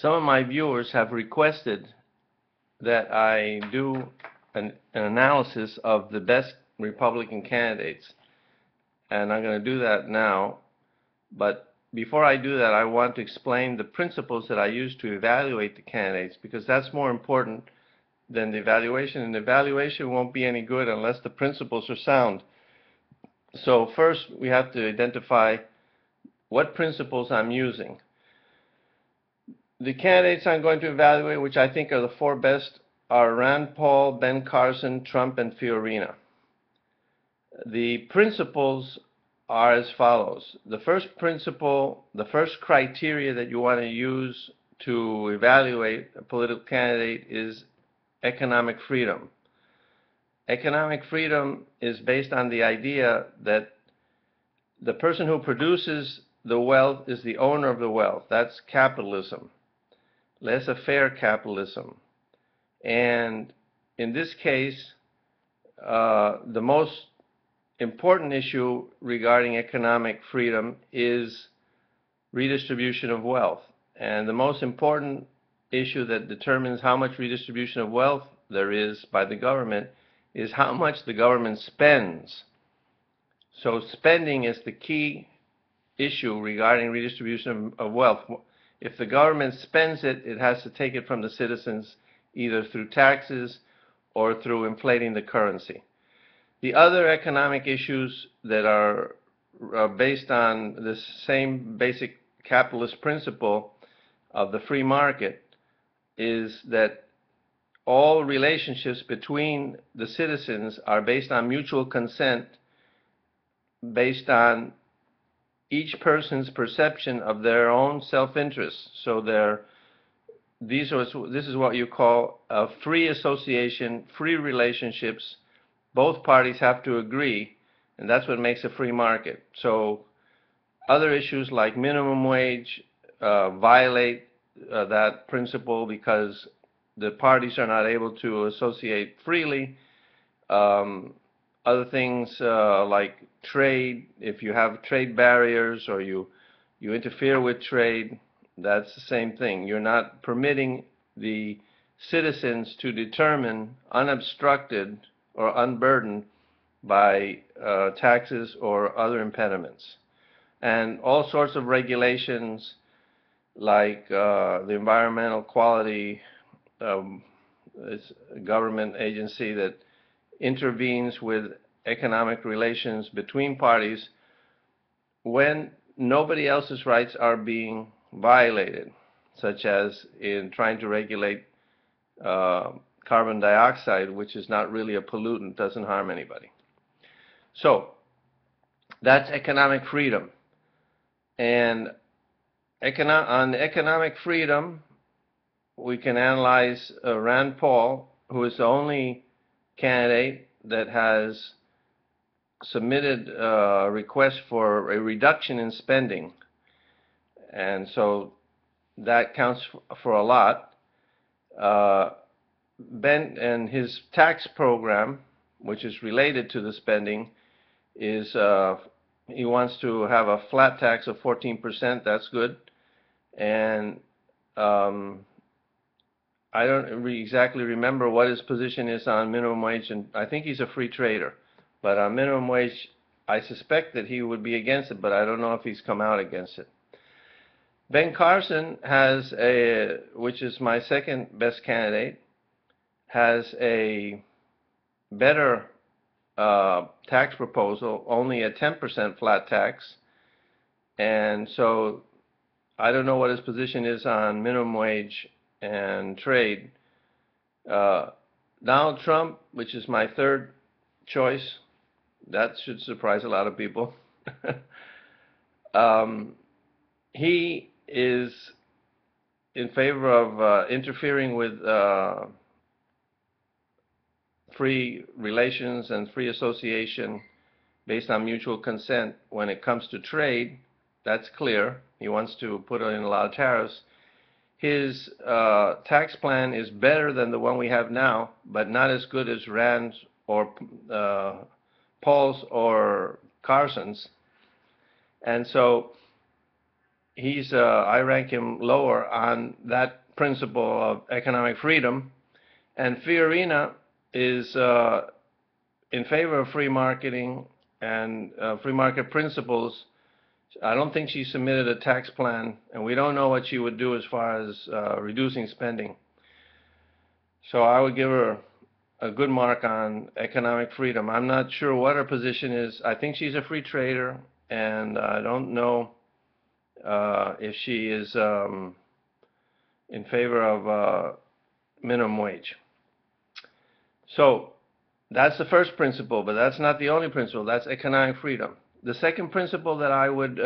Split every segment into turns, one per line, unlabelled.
Some of my viewers have requested that I do an analysis of the best Republican candidates, and I'm going to do that now. But before I do that, I want to explain the principles that I use to evaluate the candidates, because that's more important than the evaluation, and the evaluation won't be any good unless the principles are sound. So first, we have to identify what principles I'm using. The candidates I'm going to evaluate, which I think are the four best, are Rand Paul, Ben Carson, Trump, and Fiorina. The principles are as follows. The first principle, the first criteria that you want to use to evaluate a political candidate is economic freedom. Economic freedom is based on the idea that the person who produces the wealth is the owner of the wealth. That's capitalism, laissez-faire capitalism. And in this case, the most important issue regarding economic freedom is redistribution of wealth. And the most important issue that determines how much redistribution of wealth there is by the government is how much the government spends. So spending is the key issue regarding redistribution of wealth. If the government spends it, it has to take it from the citizens, either through taxes or through inflating the currency. The other economic issues that are based on the same basic capitalist principle of the free market is that all relationships between the citizens are based on mutual consent, based on each person's perception of their own self-interest. So this is what you call a free association, free relationships. Both parties have to agree, and that's what makes a free market. So other issues like minimum wage violate that principle because the parties are not able to associate freely. Other things like trade, if you have trade barriers or you interfere with trade, that's the same thing. You're not permitting the citizens to determine unobstructed or unburdened by taxes or other impediments. And all sorts of regulations like the Environmental Quality it's a government agency that intervenes with economic relations between parties when nobody else's rights are being violated, such as in trying to regulate carbon dioxide, which is not really a pollutant, doesn't harm anybody. So that's economic freedom. And on economic freedom, we can analyze Rand Paul, who is the only candidate that has submitted a request for a reduction in spending. And so that counts for a lot. Ben and his tax program, which is related to the spending, is he wants to have a flat tax of 14%. That's good. And I don't exactly remember what his position is on minimum wage, and I think he's a free trader. But on minimum wage, I suspect that he would be against it, but I don't know if he's come out against it. Ben Carson has which is my second best candidate, has a better tax proposal, only a 10% flat tax. And so I don't know what his position is on minimum wage and trade. Donald Trump, which is my third choice, that should surprise a lot of people. He is in favor of interfering with free relations and free association based on mutual consent when it comes to trade. That's clear. He wants to put in a lot of tariffs. His tax plan is better than the one we have now, but not as good as Rand's or Paul's or Carson's. And so I rank him lower on that principle of economic freedom. And Fiorina is in favor of free marketing and free market principles. I don't think she submitted a tax plan, and we don't know what she would do as far as reducing spending. So I would give her a good mark on economic freedom. I'm not sure what her position is. I think she's a free trader, and I don't know if she is in favor of minimum wage. So that's the first principle, but that's not the only principle. That's economic freedom. The second principle that I would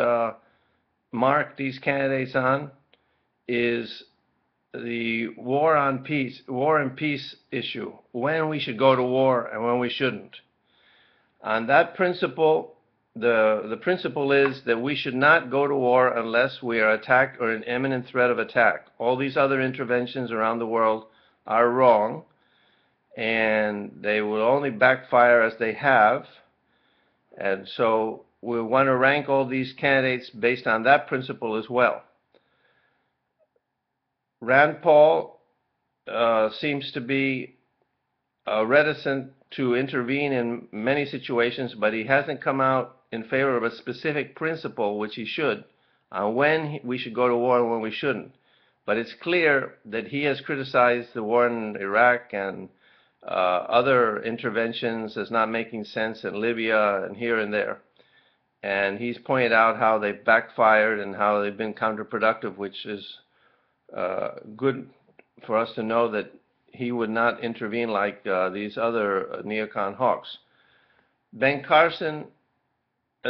mark these candidates on is the war and peace issue, when we should go to war and when we shouldn't. On that principle, the principle is that we should not go to war unless we are attacked or in imminent threat of attack. All these other interventions around the world are wrong, and they will only backfire as they have. And so we want to rank all these candidates based on that principle as well. Rand Paul seems to be reticent to intervene in many situations, but he hasn't come out in favor of a specific principle, which he should, on when we should go to war and when we shouldn't. But it's clear that he has criticized the war in Iraq and other interventions as not making sense in Libya and here and there. And he's pointed out how they've backfired and how they've been counterproductive, which is good for us to know that he would not intervene like these other neocon hawks. Ben Carson,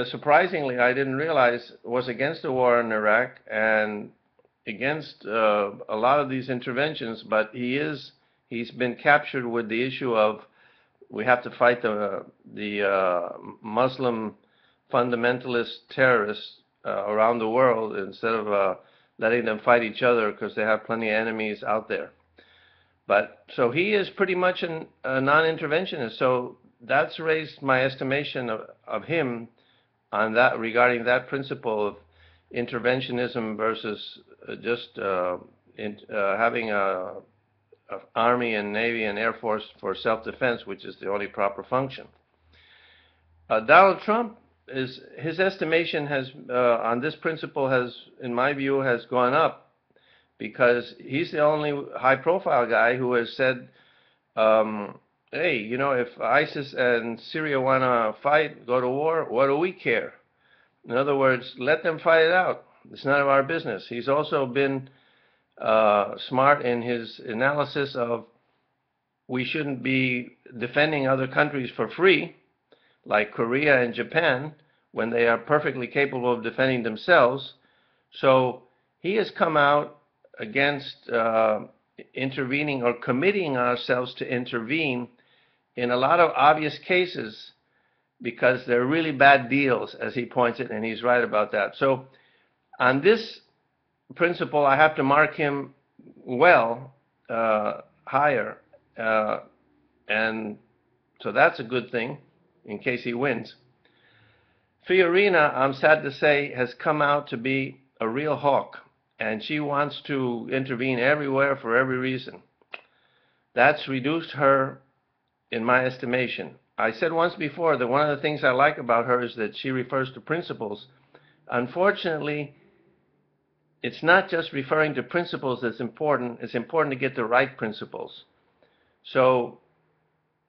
surprisingly, I didn't realize, was against the war in Iraq and against a lot of these interventions, but he's been captured with the issue of we have to fight the Muslim fundamentalist terrorists around the world instead of letting them fight each other because they have plenty of enemies out there. But so he is pretty much a non-interventionist. So that's raised my estimation of him on that, regarding that principle of interventionism versus just having a Army and Navy and Air Force for self-defense, which is the only proper function. Donald Trump, his estimation has on this principle has, in my view, has gone up, because he's the only high-profile guy who has said, hey, you know, if ISIS and Syria want to fight, go to war, what do we care? In other words, let them fight it out. It's none of our business. He's also been smart in his analysis of we shouldn't be defending other countries for free, like Korea and Japan, when they are perfectly capable of defending themselves. So he has come out against intervening or committing ourselves to intervene in a lot of obvious cases because they're really bad deals, as he points it, and he's right about that. So on this principle, I have to mark him well higher, and so that's a good thing in case he wins. Fiorina, I'm sad to say, has come out to be a real hawk, and she wants to intervene everywhere for every reason. That's reduced her, in my estimation. I said once before that one of the things I like about her is that she refers to principles. Unfortunately, it's not just referring to principles that's important. It's important to get the right principles. So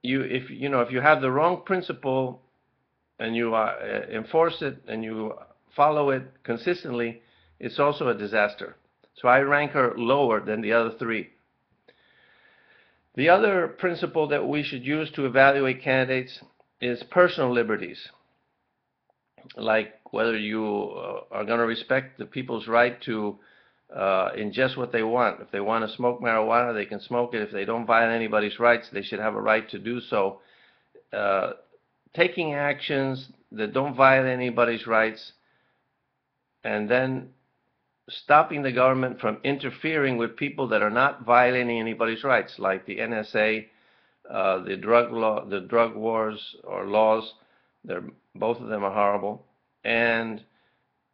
if you have the wrong principle and you enforce it and you follow it consistently, it's also a disaster. So I rank her lower than the other three. The other principle that we should use to evaluate candidates is personal liberties, like whether you are going to respect the people's right to ingest what they want. If they want to smoke marijuana, they can smoke it. If they don't violate anybody's rights, they should have a right to do so. Taking actions that don't violate anybody's rights, and then stopping the government from interfering with people that are not violating anybody's rights, like the NSA, the drug wars or laws. Both of them are horrible, and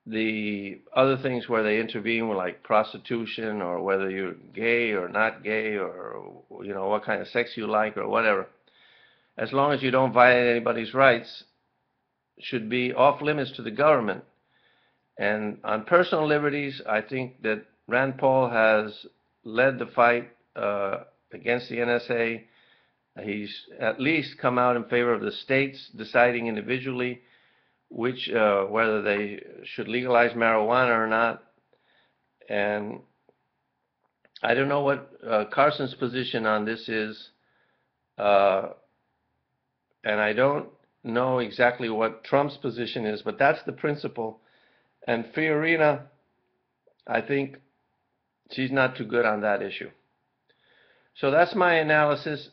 the other things where they intervene with, like prostitution, or whether you're gay or not gay, or what kind of sex you like or whatever, as long as you don't violate anybody's rights, should be off limits to the government. And on personal liberties, I think that Rand Paul has led the fight against the NSA. He's at least come out in favor of the states deciding individually whether they should legalize marijuana or not. And I don't know what Carson's position on this is, and I don't know exactly what Trump's position is, but that's the principle. And Fiorina, I think she's not too good on that issue. So that's my analysis,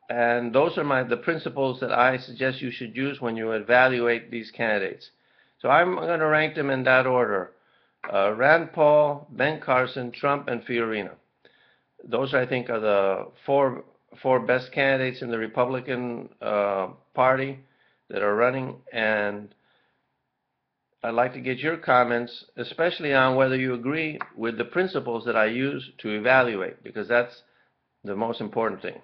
and those are the principles that I suggest you should use when you evaluate these candidates. So I'm going to rank them in that order: Rand Paul, Ben Carson, Trump, and Fiorina. Those, I think, are the four best candidates in the Republican Party that are running. And I'd like to get your comments, especially on whether you agree with the principles that I use to evaluate, because that's the most important thing.